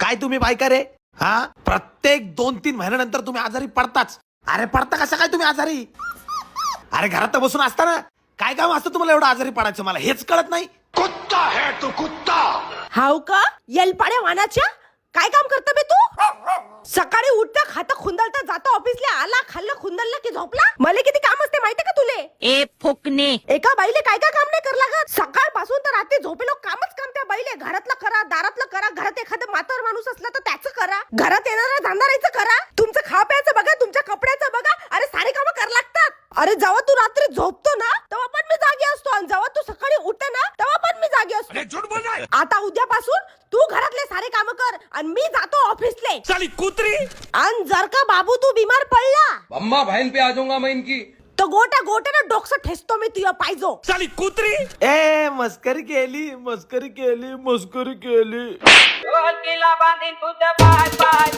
काय तुम्ही बायका रे? हा, प्रत्येक 2-3 महिन्यानंतर तुम्ही आजारी पडताच. अरे पडता कसं काय तुम्ही आजारी? अरे घरात तर बसून असता ना, काय काम असतं तुम्हाला एवढं आजारी पडायचं? मला हेच कळत नाही. कुत्ता है तू, कुत्ता. हाव का येलपाड्या वानाच्या? काय काम करता बे तू? सकाळी उठता खाता खुंदलता जाता ऑफिसला, आला खाल्लं खुंदलला की झोपला. मला किती काम असते माहिती का तुले? ए फुकणे, एका बाईले काय काय काम नाही कर लागत. सकाळपासून तर रात्री झोपेलो कामच काम त्या बाईले. घरातलं करा, दारातलं करा, घरात एखादं म्हातार माणूस असला तर त्याचं करा, घरात येणाऱ्या धंदारायचं करा, तुमचं खा प्यायचं बघा, तुमच्या कपड्याचं बघा. अरे सारे कामं कर लागतात. अरे जेव्हा तू रात्री झोपतो ना तेव्हा पण मी जागी असतो, आणि जेव्हा तू सकाळी उठते ना तेव्हा पण मी जागी असतो. आता उद्यापासून तू घरातले सारे काम कर आणि मी जातो ऑफिसले. साली कुत्री. आणि जर का बाबू तू बिमार पडला, अम्मा बहन पे आ जाऊंगा मैं इनकी. तो गोट्यानं डोकसं ठेचतो मी तुझ्या पायजो. साली कुत्री. ए मस्करी केली, मस्करी केली, मस्करी केली. बांधीन तुझं पाय पाय